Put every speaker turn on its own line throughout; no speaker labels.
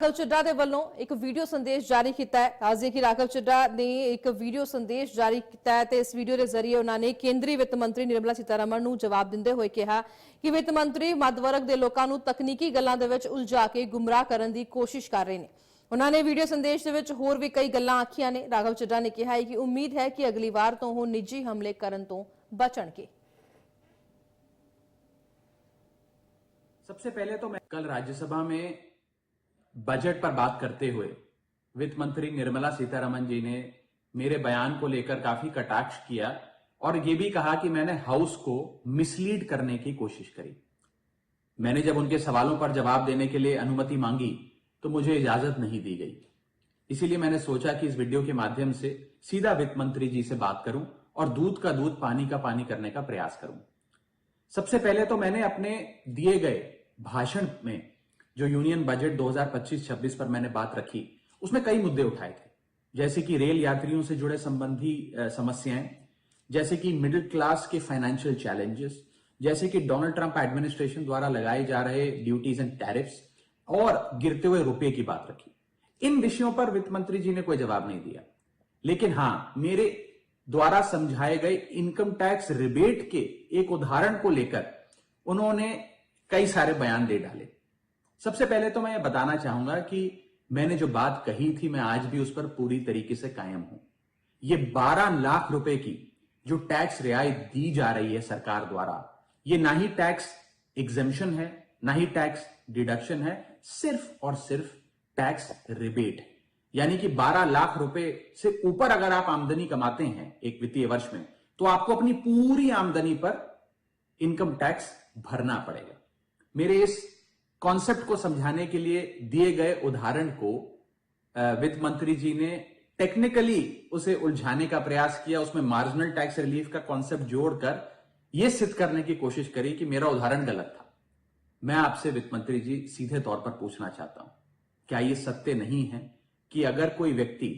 राघव चड्ढा ਦੇ ਵੱਲੋਂ ਇੱਕ ਵੀਡੀਓ ਸੰਦੇਸ਼ ਜਾਰੀ ਕੀਤਾ ਹੈ। ਦੱਸਦੇ ਕਿ ਰਾਘਵ ਚੱਢਾ ਨੇ ਇੱਕ ਵੀਡੀਓ ਸੰਦੇਸ਼ ਜਾਰੀ ਕੀਤਾ ਹੈ ਤੇ ਇਸ ਵੀਡੀਓ ਦੇ ਜ਼ਰੀਏ ਉਹਨਾਂ ਨੇ ਕੇਂਦਰੀ ਵਿੱਤ ਮੰਤਰੀ ਨਿਰਮਲਾ ਸੀਤਾਰਮਣ ਨੂੰ ਜਵਾਬ ਦਿੰਦੇ ਹੋਏ ਕਿਹਾ ਕਿ ਵਿੱਤ ਮੰਤਰੀ ਮੱਧ ਵਰਗ ਦੇ ਲੋਕਾਂ ਨੂੰ ਤਕਨੀਕੀ ਗੱਲਾਂ ਦੇ ਵਿੱਚ ਉਲਝਾ ਕੇ ਗੁੰਮਰਾਹ ਕਰਨ ਦੀ ਕੋਸ਼ਿਸ਼ ਕਰ ਰਹੇ ਨੇ। ਉਹਨਾਂ ਨੇ ਵੀਡੀਓ ਸੰਦੇਸ਼ ਦੇ ਵਿੱਚ ਹੋਰ ਵੀ ਕਈ ਗੱਲਾਂ ਆਖੀਆਂ ਨੇ। ਰਾਘਵ ਚੱਢਾ ਨੇ ਕਿਹਾ ਹੈ ਕਿ ਉਮੀਦ ਹੈ ਕਿ ਅਗਲੀ ਵਾਰ ਤੋਂ ਉਹ ਨਿੱਜੀ ਹਮਲੇ ਕਰਨ ਤੋਂ बचणगे।
सबसे पहले तो मैं कल राज्यसभा में बजट पर बात करते हुए वित्त मंत्री निर्मला सीतारमण जी ने मेरे बयान को लेकर काफी कटाक्ष किया और यह भी कहा कि मैंने हाउस को मिसलीड करने की कोशिश करी। मैंने जब उनके सवालों पर जवाब देने के लिए अनुमति मांगी तो मुझे इजाजत नहीं दी गई। इसीलिए मैंने सोचा कि इस वीडियो के माध्यम से सीधा वित्त मंत्री जी से बात करूं और दूध का दूध पानी का पानी करने का प्रयास करूं। सबसे पहले तो मैंने अपने दिए गए भाषण में जो यूनियन बजट 2025-26 पर मैंने बात रखी उसमें कई मुद्दे उठाए थे, जैसे कि रेल यात्रियों से जुड़े संबंधी समस्याएं, जैसे कि मिडिल क्लास के फाइनेंशियल चैलेंजेस, जैसे कि डोनाल्ड ट्रंप एडमिनिस्ट्रेशन द्वारा लगाए जा रहे ड्यूटीज एंड टैरिफ्स और गिरते हुए रुपए की बात रखी। इन विषयों पर वित्त मंत्री जी ने कोई जवाब नहीं दिया, लेकिन हां मेरे द्वारा समझाए गए इनकम टैक्स रिबेट के एक उदाहरण को लेकर उन्होंने कई सारे बयान दे डाले। सबसे पहले तो मैं यह बताना चाहूंगा कि मैंने जो बात कही थी मैं आज भी उस पर पूरी तरीके से कायम हूं। यह 12 लाख रुपए की जो टैक्स रियायत दी जा रही है सरकार द्वारा, यह ना ही टैक्स एग्जेम्पशन है ना ही टैक्स डिडक्शन है, सिर्फ और सिर्फ टैक्स रिबेट है। यानी कि 12 लाख रुपए से ऊपर अगर आप आमदनी कमाते हैं एक वित्तीय वर्ष में तो आपको अपनी पूरी आमदनी पर इनकम टैक्स भरना पड़ेगा। मेरे इस कॉन्सेप्ट को समझाने के लिए दिए गए उदाहरण को वित्त मंत्री जी ने टेक्निकली उसे उलझाने का प्रयास किया, उसमें मार्जिनल टैक्स रिलीफ का कॉन्सेप्ट जोड़कर यह सिद्ध करने की कोशिश करी कि मेरा उदाहरण गलत था। मैं आपसे वित्त मंत्री जी सीधे तौर पर पूछना चाहता हूं, क्या यह सत्य नहीं है कि अगर कोई व्यक्ति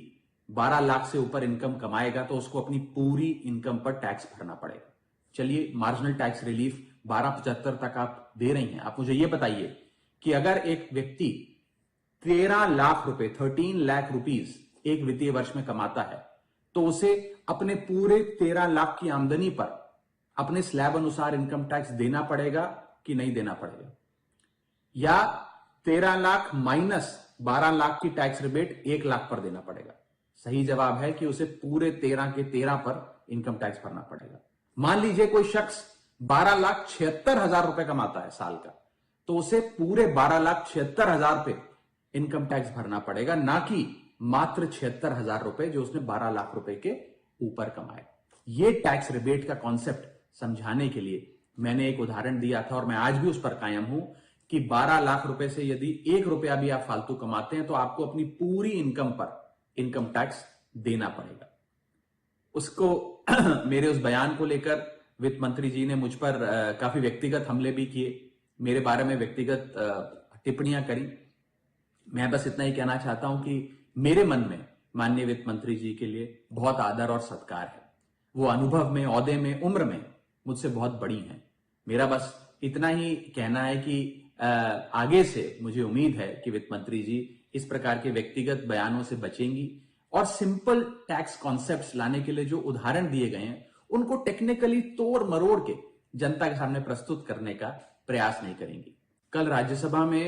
12 लाख से ऊपर इनकम कमाएगा तो उसको अपनी पूरी इनकम पर टैक्स भरना पड़ेगा? चलिए मार्जिनल टैक्स रिलीफ 1275 तक आप दे रही हैं, आप मुझे यह बताइए कि अगर एक व्यक्ति 13 लाख रुपए 13 लाख रुपीज एक वित्तीय वर्ष में कमाता है तो उसे अपने पूरे 13 लाख की आमदनी पर अपने स्लैब अनुसार इनकम टैक्स देना पड़ेगा कि नहीं देना पड़ेगा, या 13 लाख माइनस 12 लाख की टैक्स रिबेट 1 लाख पर देना पड़ेगा? सही जवाब है कि उसे पूरे 13 के 13 पर इनकम टैक्स भरना पड़ेगा। मान लीजिए कोई शख्स 12,76,000 रुपए कमाता है साल का, तो उसे पूरे 12,76,000 पे इनकम टैक्स भरना पड़ेगा, ना कि मात्र 76,000 रुपए जो उसने 12 लाख रुपए के ऊपर कमाए। ये टैक्स रिबेट का कॉन्सेप्ट समझाने के लिए मैंने एक उदाहरण दिया था और मैं आज भी उस पर कायम हूं कि 12 लाख रुपए से यदि 1 रुपया भी आप फालतू कमाते हैं तो आपको अपनी पूरी इनकम पर इनकम टैक्स देना पड़ेगा। उसको मेरे उस बयान को लेकर वित्त मंत्री जी ने मुझ पर काफी व्यक्तिगत हमले भी किए, मेरे बारे में व्यक्तिगत टिप्पणियां करी। मैं बस इतना ही कहना चाहता हूं कि मेरे मन में माननीय वित्त मंत्री जी के लिए बहुत आदर और सत्कार है। वो अनुभव में, ओहदे में, उम्र में मुझसे बहुत बड़ी हैं। मेरा बस इतना ही कहना है कि आगे से मुझे उम्मीद है कि वित्त मंत्री जी इस प्रकार के व्यक्तिगत बयानों से बचेंगी और सिंपल टैक्स कॉन्सेप्ट्स लाने के लिए जो उदाहरण दिए गए हैं उनको टेक्निकली तोड़ मरोड़ के जनता के सामने प्रस्तुत करने का प्रयास नहीं करेंगी। कल राज्यसभा में